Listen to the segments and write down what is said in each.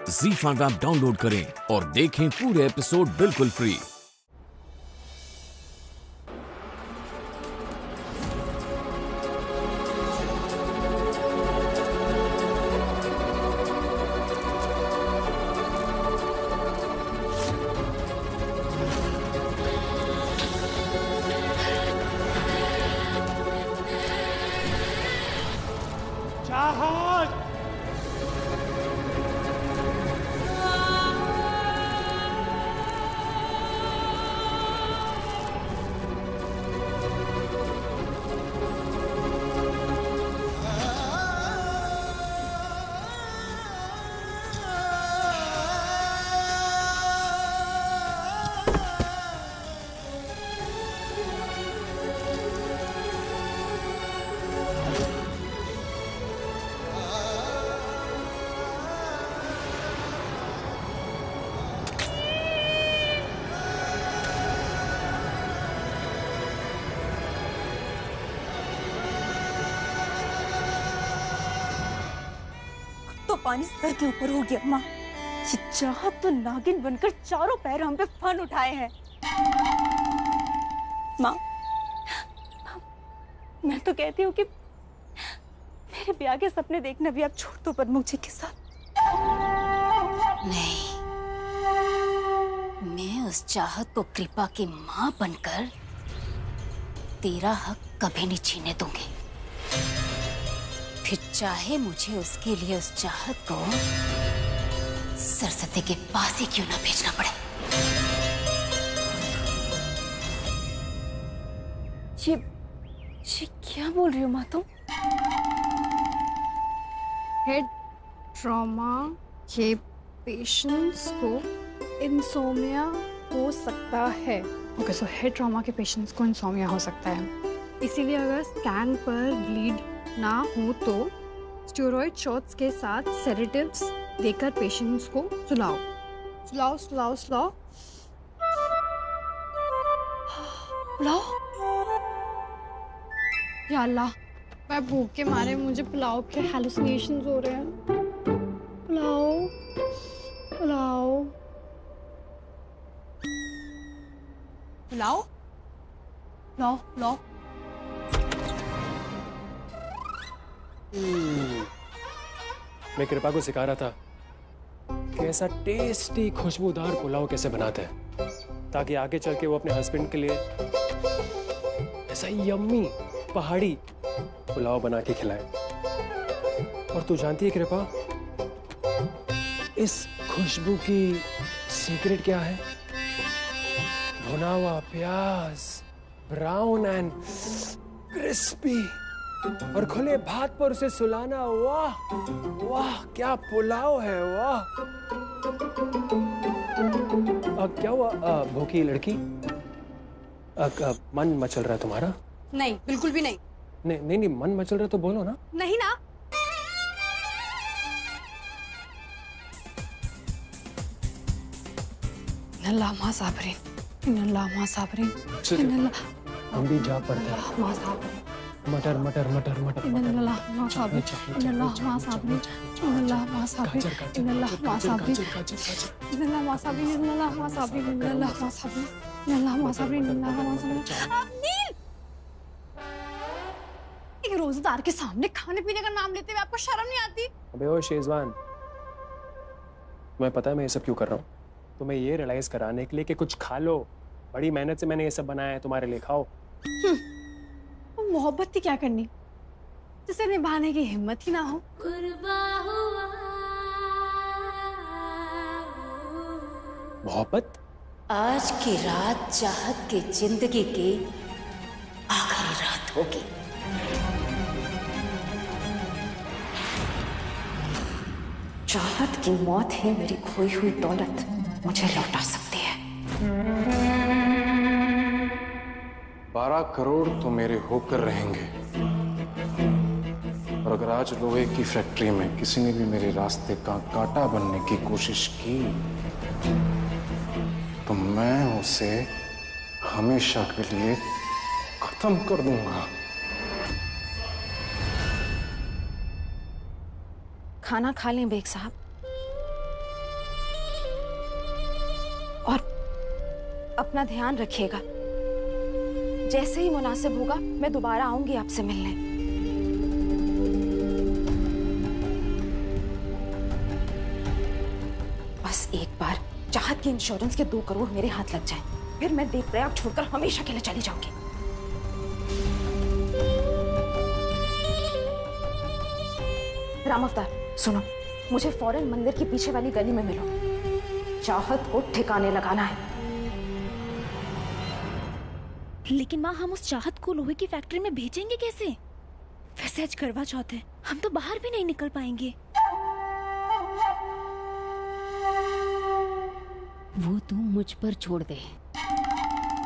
ZEE5 app download करें और देखें पूरे एपिसोड बिल्कुल फ्री। तो पानी सर के ऊपर हो गया माँ। ये चाहत तो नागिन बनकर चारों पैर हम पे फन उठाए हैं। माँ, मैं तो कहती हूँ कि मेरे ब्याह के सपने देखना भी आप छोड़ दो प्रमुख जी के साथ। नहीं, मैं उस चाहत को कृपा की माँ बनकर तेरा हक कभी नहीं छीने दूंगी। फिर चाहे मुझे उसके लिए उस चाहत को सरस्वती के पास ही क्यों ना भेजना पड़े। ये क्या बोल रही हो माँ तुम? हेड ट्रॉमा के पेशेंट्स को इंसोमिया हो सकता है। ओके, सो हेड ट्रॉमा के पेशेंट्स को इंसोमिया हो सकता है, इसीलिए अगर स्कैन पर ब्लीड ना हो तो स्टेरॉइड शॉट्स के साथ सेडेटिव्स देकर पेशेंट्स को सुलाओ सुलाओ सुलाओ सुलाओ पुलाव। या अल्लाह, मैं भूख के मारे मुझे पुलाव के हैलुसिनेशंस हो रहे हैं। पुलाव पुलाव पुलाव पुलाव पुलाव। मैं कृपा को सिखा रहा था कि ऐसा टेस्टी खुशबूदार पुलाव कैसे बनाते हैं, ताकि आगे चल के वो अपने हस्बैंड के लिए ऐसा यम्मी पहाड़ी पुलाव बना के खिलाए। और तू जानती है कृपा, इस खुशबू की सीक्रेट क्या है? भुना हुआ प्याज, ब्राउन एंड क्रिस्पी, और खुले भात पर उसे सुलाना। वाह वाह, क्या पुलाव है, वाह। क्या हुआ भूखी लड़की? मन मचल रहा है तुम्हारा? नहीं, बिल्कुल भी नहीं। नहीं नहीं, मन मचल रहा है तो बोलो ना। नहीं ना। नल्ला माँ साबरीन, नल्ला माँ साबरीन, नल्ला हम भी जा पड़ते हैं। माँ साबरीन, मटर मटर मटर मटर नल्ला माँ साबरीन, नल्ला माँ साबरीन, नल्ला माँ साबरीन, नल्ला माँ साबरीन, नल्ला माँ साबरीन, नल्ला माँ साबरीन, नल्ला माँ साबरीन, नल्ला माँ साबरीन, नल्ला माँ साबरीन। नील, एक रोजेदार के सामने खाने पीने का नाम लेते हुए आपको शर्म नहीं आती? अबे ओ शेजवान, तुम्हें पता है मैं ये सब क्यों कर रहा हूँ? तुम्हें ये रियलाइज कराने के लिए कि कुछ खा लो। बड़ी मेहनत से मैंने ये सब बनाया है तुम्हारे लिए, खाओ। मोहब्बत ही क्या करनी जिसे निभाने की हिम्मत ही ना हो। मोहब्बत? आज की रात चाहत की जिंदगी की आखिरी रात होगी। चाहत की मौत ही मेरी खोई हुई दौलत मुझे लौटा सकती है। 12 करोड़ तो मेरे होकर रहेंगे, और अगर आज लोहे की फैक्ट्री में किसी ने भी मेरे रास्ते का कांटा बनने की कोशिश की तो मैं उसे हमेशा के लिए खत्म कर दूंगा। खाना खा लें बेग साहब। और अपना ध्यान रखिएगा। जैसे ही मुनासिब होगा मैं दोबारा आऊंगी आपसे मिलने। बस एक बार चाहत की इंश्योरेंस के 2 करोड़ मेरे हाथ लग जाएं, फिर मैं देव प्रयाग छोड़कर हमेशा के लिए चली जाऊंगी। राम अवतार सुनो, मुझे फौरन मंदिर की पीछे वाली गली में मिलो। चाहत को ठिकाने लगाना है। लेकिन माँ, हम उस चाहत को लोहे की फैक्ट्री में भेजेंगे कैसे? वैसे आज करवा चौथ है, हम तो बाहर भी नहीं निकल पाएंगे। वो तू मुझ पर छोड़ दे।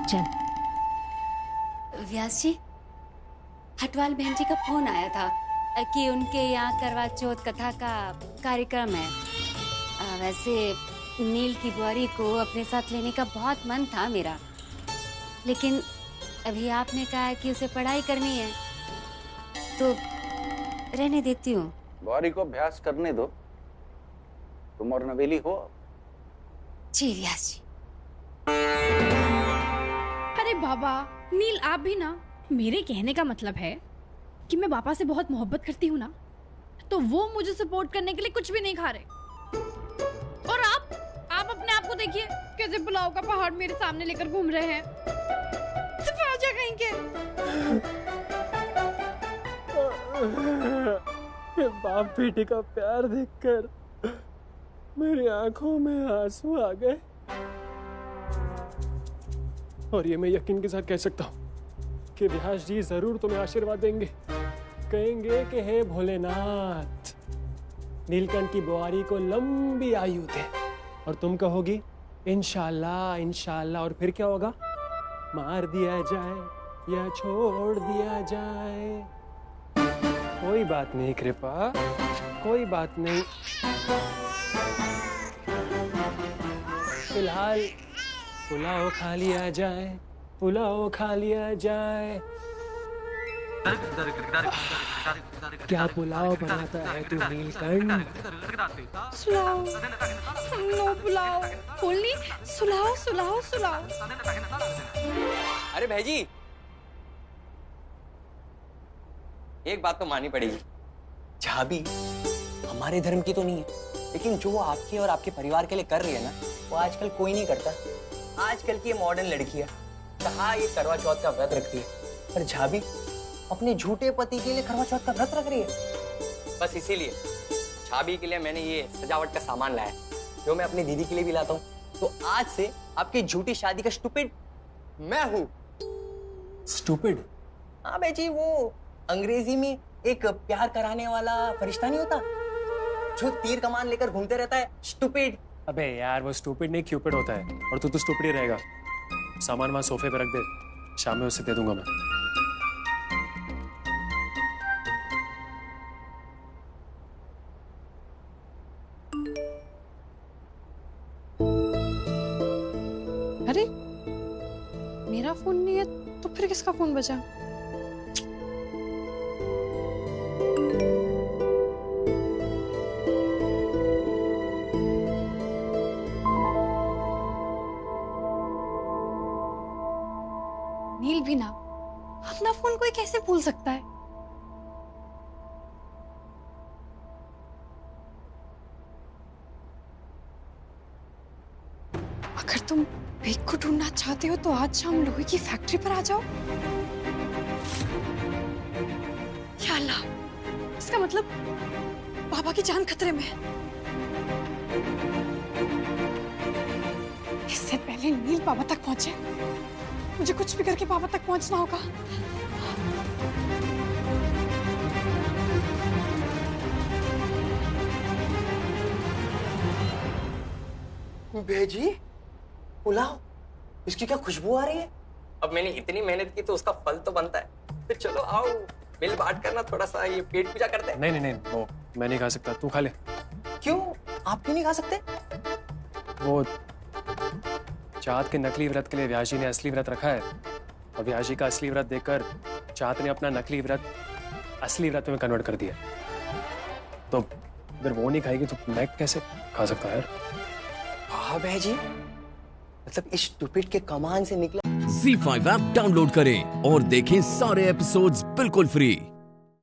चल। व्यास जी, हटवाल बहन जी का फोन आया था कि उनके यहाँ करवा चौथ कथा का कार्यक्रम है। वैसे नील की बुआरी को अपने साथ लेने का बहुत मन था मेरा, लेकिन अभी आपने कहा कि उसे पढ़ाई करनी है तो रहने देती हूँ। बुआरी को अभ्यास करने दो, तुम और नवेली हो। जी व्यास जी। अरे बाबा, नील आप भी ना। मेरे कहने का मतलब है कि मैं पापा से बहुत मोहब्बत करती हूँ ना, तो वो मुझे सपोर्ट करने के लिए कुछ भी नहीं खा रहे। और आप अपने आप को देखिए, कैसे पुलाव का पहाड़ मेरे सामने लेकर घूम रहे हैं। सिर्फ आजा कहीं के। बाप बेटे का प्यार देखकर मेरी आंखों में आंसू आ गए, और ये मैं यकीन के साथ कह सकता हूँ कि व्यास जी जरूर तुम्हें आशीर्वाद देंगे। कहेंगे कि हे भोलेनाथ, नीलकंठ की बुआरी को लंबी आयु दे, और तुम कहोगी इंशाल्लाह इंशाल्लाह, और फिर क्या होगा? मार दिया जाए या छोड़ दिया जाए। कोई बात नहीं कृपा, कोई बात नहीं। फिलहाल पुलाव खा लिया जाए, पुलाव खा लिया जाए। क्या पुलाव बनाता है तू नीलकंठ? सुलाओ, नो पुलाव। बोलनी सुलाओ सुलाओ सुलाओ। अरे भाईजी, एक बात तो माननी पड़ेगी, झाबी हमारे धर्म की तो नहीं है, लेकिन जो वो आपके और आपके परिवार के लिए कर रही है ना, वो आजकल कोई नहीं करता। आजकल की ये मॉडर्न लड़की है, कहा ये करवा चौथ का व्रत रखती है, पर झाबी अपने झूठे पति के लिए करवा चौथ का व्रत रख रही है। बस इसीलिए झाबी के लिए मैंने ये सजावट का सामान लाया, जो मैं अपनी दीदी के लिए भी लाता हूँ। तो आज से आपकी झूठी शादी का स्टूपिड मैं हूँ। स्टूपिड? हाँ भाई जी, वो अंग्रेजी में एक प्यार कराने वाला फरिश्ता नहीं होता जो तीर कमान लेकर घूमते रहता है, स्टूपिड। अबे यार, वो स्टूपिड नहीं क्यूपिड होता है, और तू तो स्टूपिड ही रहेगा। सामान वहां सोफे पे रख दे, शाम में उसे दे दूंगा मैं। अरे मेरा फोन नहीं है तो फिर किसका फोन बजा? नील भी ना, अपना फोन कोई कैसे भूल सकता है? अगर तुम बेग को ढूंढना चाहते हो तो आज शाम लोहे की फैक्ट्री पर आ जाओ। या अल्लाह, इसका मतलब बाबा की जान खतरे में है। इससे पहले नील बाबा तक पहुंचे, मुझे कुछ भी करके बाबा तक पहुंचना होगा। भेजी पुलाव, इसकी क्या खुशबू आ रही है? अब मैंने इतनी मेहनत की तो उसका फल तो बनता है। फिर चलो आओ, मिल बांट करना, थोड़ा सा ये पेट पूजा करते हैं। नहीं नहीं नहीं, वो मैं नहीं खा सकता, तू खा ले। क्यों? आप क्यों नहीं खा सकते? वो चाँद के नकली व्रत के लिए व्यास जी ने असली व्रत रखा है, और व्यास जी का असली व्रत देखकर चाँद ने अपना नकली व्रत असली व्रत में कन्वर्ट कर दिया। तो अगर वो नहीं खाएगी तो मैं कैसे खा सकता है? हाँ बहजी, मतलब इस स्टूपिड के कमान से निकला। Z5 ऐप डाउनलोड करें और देखें सारे एपिसोड्स बिल्कुल फ्री।